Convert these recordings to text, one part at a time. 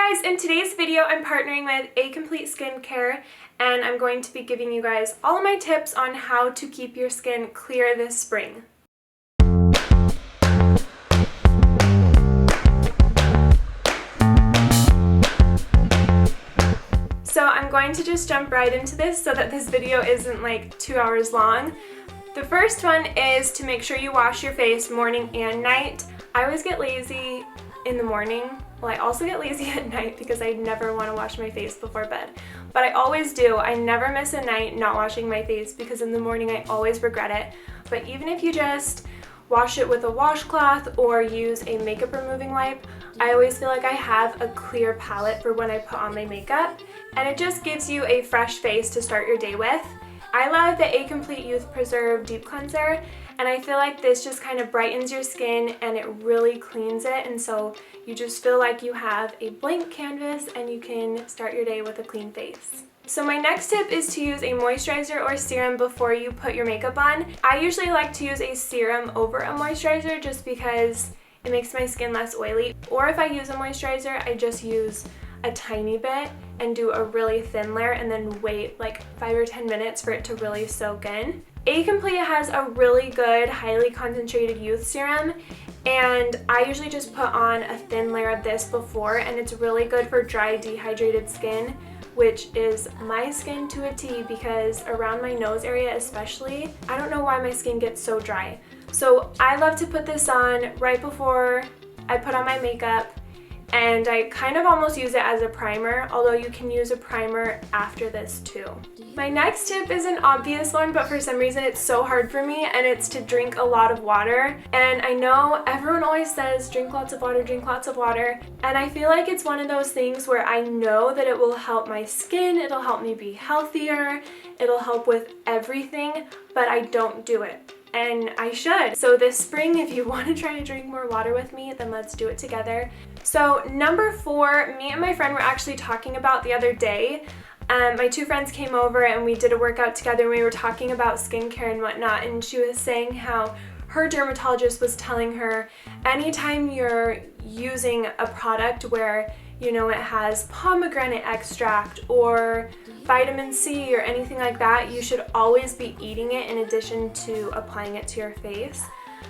guys, in today's video I'm partnering with A Complete Skincare and I'm going to be giving you guys all of my tips on how to keep your skin clear this spring. So I'm going to just jump right into this so that this video isn't like 2 hours long. The first one is to make sure you wash your face morning and night. I always get lazy in the morning. Well, I also get lazy at night because I never want to wash my face before bed. But I always do. I never miss a night not washing my face because in the morning I always regret it. But even if you just wash it with a washcloth or use a makeup removing wipe, I always feel like I have a clear palette for when I put on my makeup. And it just gives you a fresh face to start your day with. I love the A Complete Youth Preserve Deep Cleanser, and I feel like this just kind of brightens your skin and it really cleans it, and so you just feel like you have a blank canvas and you can start your day with a clean face. So my next tip is to use a moisturizer or serum before you put your makeup on. I usually like to use a serum over a moisturizer just because it makes my skin less oily. Or if I use a moisturizer, I just use a tiny bit and do a really thin layer and then wait like 5 or 10 minutes for it to really soak in. A Complete has a really good highly concentrated youth serum, and I usually just put on a thin layer of this before, and it's really good for dry, dehydrated skin, which is my skin to a T because around my nose area especially, I don't know why my skin gets so dry. So I love to put this on right before I put on my makeup, and I kind of almost use it as a primer, although you can use a primer after this too. My next tip is an obvious one, but for some reason it's so hard for me, and it's to drink a lot of water. And I know everyone always says drink lots of water, drink lots of water, and I feel like it's one of those things where I know that it will help my skin, it'll help me be healthier, it'll help with everything, but I don't do it. And I should. So this spring, if you want to try to drink more water with me, then let's do it together. So number 4, me and my friend were actually talking about the other day. My 2 friends came over and we did a workout together, and we were talking about skincare and whatnot, and she was saying how her dermatologist was telling her anytime you're using a product where, you know, it has pomegranate extract or vitamin C or anything like that, you should always be eating it in addition to applying it to your face.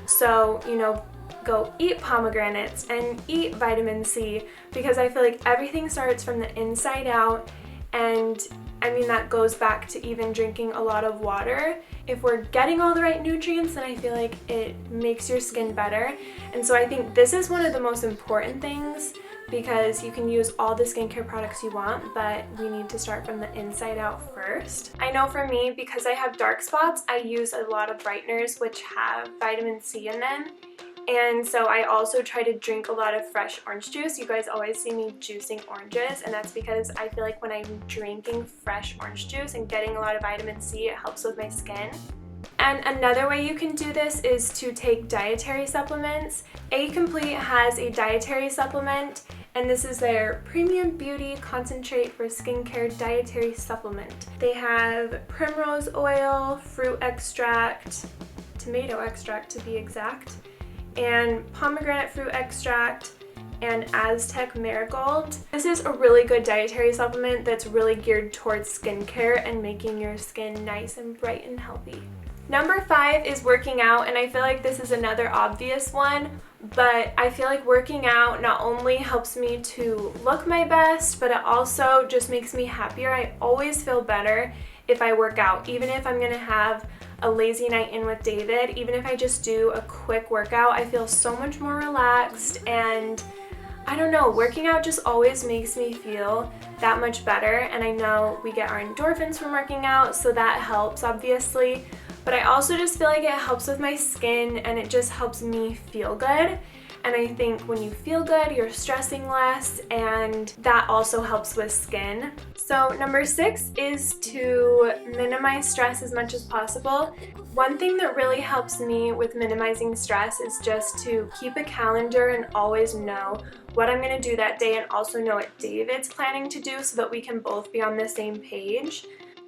So, you know, go eat pomegranates and eat vitamin C, because I feel like everything starts from the inside out. And I mean, that goes back to even drinking a lot of water. If we're getting all the right nutrients, then I feel like it makes your skin better. And so I think this is one of the most important things, because you can use all the skincare products you want, but we need to start from the inside out first. I know for me, because I have dark spots, I use a lot of brighteners which have vitamin C in them. And so I also try to drink a lot of fresh orange juice. You guys always see me juicing oranges, and that's because I feel like when I'm drinking fresh orange juice and getting a lot of vitamin C, it helps with my skin. And another way you can do this is to take dietary supplements. A Complete has a dietary supplement, and this is their Premium Beauty Concentrate for Skincare Dietary Supplement. They have primrose oil, fruit extract, tomato extract to be exact, and pomegranate fruit extract, and Aztec marigold. This is a really good dietary supplement that's really geared towards skincare and making your skin nice and bright and healthy. Number 5 is working out, and I feel like this is another obvious one, but I feel like working out not only helps me to look my best, but it also just makes me happier. I always feel better if I work out, even if I'm gonna have a lazy night in with David. Even if I just do a quick workout, I feel so much more relaxed, and I don't know, working out just always makes me feel that much better. And I know we get our endorphins from working out, so that helps obviously, but I also just feel like it helps with my skin and it just helps me feel good. And I think when you feel good, you're stressing less, and that also helps with skin. So number 6 is to minimize stress as much as possible. One thing that really helps me with minimizing stress is just to keep a calendar and always know what I'm going to do that day, and also know what David's planning to do so that we can both be on the same page.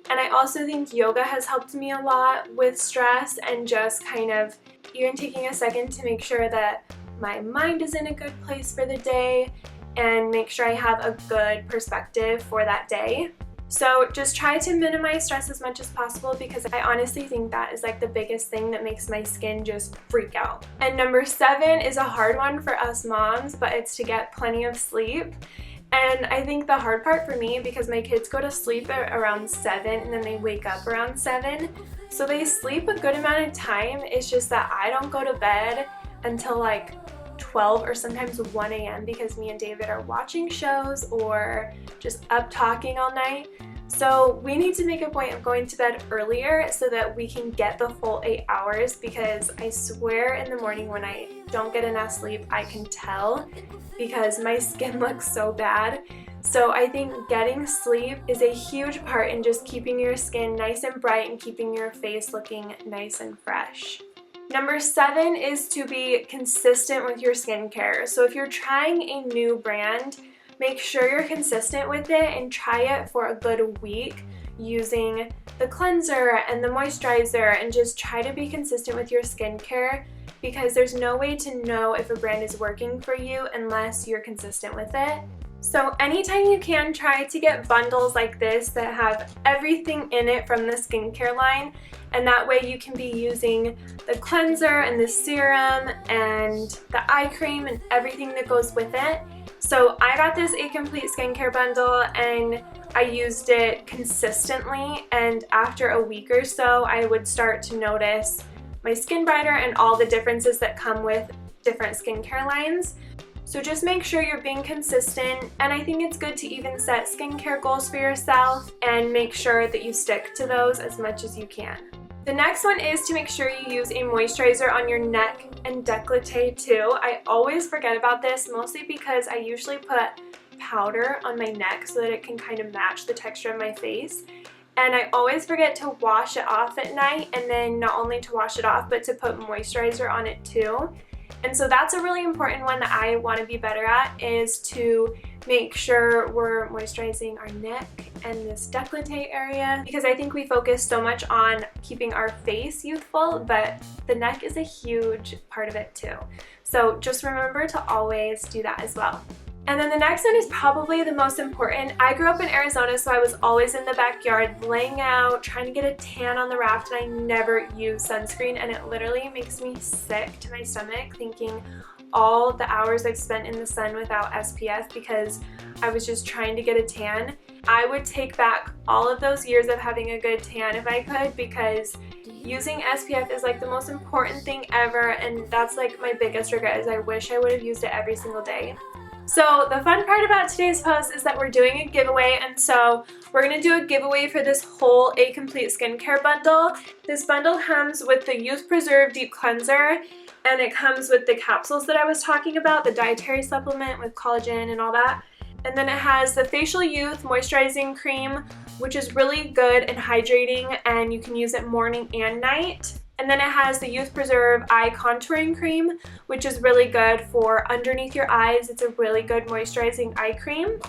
And I also think yoga has helped me a lot with stress, and just kind of even taking a second to make sure that my mind is in a good place for the day, and make sure I have a good perspective for that day. So just try to minimize stress as much as possible, because I honestly think that is like the biggest thing that makes my skin just freak out. And number 7 is a hard one for us moms, but it's to get plenty of sleep. And I think the hard part for me, because my kids go to sleep at around 7 and then they wake up around 7, so they sleep a good amount of time. It's just that I don't go to bed until like 12 or sometimes 1 a.m. because me and David are watching shows or just up talking all night. So we need to make a point of going to bed earlier so that we can get the full 8 hours, because I swear in the morning when I don't get enough sleep, I can tell because my skin looks so bad. So I think getting sleep is a huge part in just keeping your skin nice and bright and keeping your face looking nice and fresh. Number 7 is to be consistent with your skincare. So if you're trying a new brand, make sure you're consistent with it and try it for a good week using the cleanser and the moisturizer, and just try to be consistent with your skincare, because there's no way to know if a brand is working for you unless you're consistent with it. So anytime you can, try to get bundles like this that have everything in it from the skincare line, and that way you can be using the cleanser and the serum and the eye cream and everything that goes with it. So I got this A Complete skincare bundle and I used it consistently, and after a week or so I would start to notice my skin brighter and all the differences that come with different skincare lines. So just make sure you're being consistent, and I think it's good to even set skincare goals for yourself and make sure that you stick to those as much as you can. The next one is to make sure you use a moisturizer on your neck and décolleté too. I always forget about this, mostly because I usually put powder on my neck so that it can kind of match the texture of my face. And I always forget to wash it off at night, and then not only to wash it off, but to put moisturizer on it too. And so that's a really important one that I want to be better at, is to make sure we're moisturizing our neck and this décolleté area, because I think we focus so much on keeping our face youthful, but the neck is a huge part of it too. So just remember to always do that as well. And then the next one is probably the most important. I grew up in Arizona, so I was always in the backyard laying out, trying to get a tan on the raft, and I never use sunscreen, and it literally makes me sick to my stomach thinking all the hours I've spent in the sun without SPF because I was just trying to get a tan. I would take back all of those years of having a good tan if I could, because using SPF is like the most important thing ever, and that's like my biggest regret, is I wish I would have used it every single day. So the fun part about today's post is that we're doing a giveaway, and so we're going to do a giveaway for this whole A Complete skincare bundle. This bundle comes with the Youth Preserve Deep Cleanser, and it comes with the capsules that I was talking about, the dietary supplement with collagen and all that. And then it has the Facial Youth Moisturizing Cream, which is really good and hydrating, and you can use it morning and night. And then it has the Youth Preserve Eye Contouring Cream, which is really good for underneath your eyes. It's a really good moisturizing eye cream.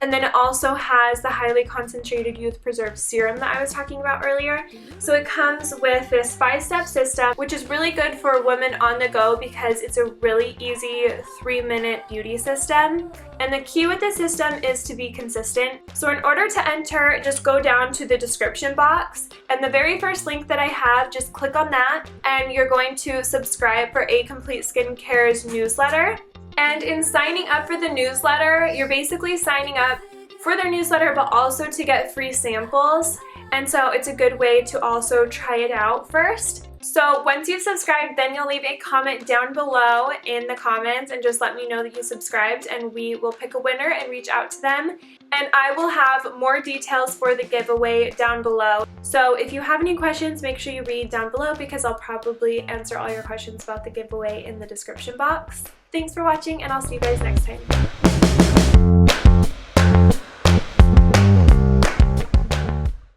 And then it also has the highly concentrated Youth Preserve Serum that I was talking about earlier. So it comes with this 5-step system, which is really good for women on the go because it's a really easy 3-minute beauty system. And the key with the system is to be consistent. So in order to enter, just go down to the description box, and the very first link that I have, just click on that, and you're going to subscribe for A Complete Skincare's newsletter. And in signing up for the newsletter, you're basically signing up for their newsletter, but also to get free samples. And so it's a good way to also try it out first. So once you've subscribed, then you'll leave a comment down below in the comments and just let me know that you subscribed, and we will pick a winner and reach out to them. And I will have more details for the giveaway down below. So if you have any questions, make sure you read down below, because I'll probably answer all your questions about the giveaway in the description box. Thanks for watching, and I'll see you guys next time.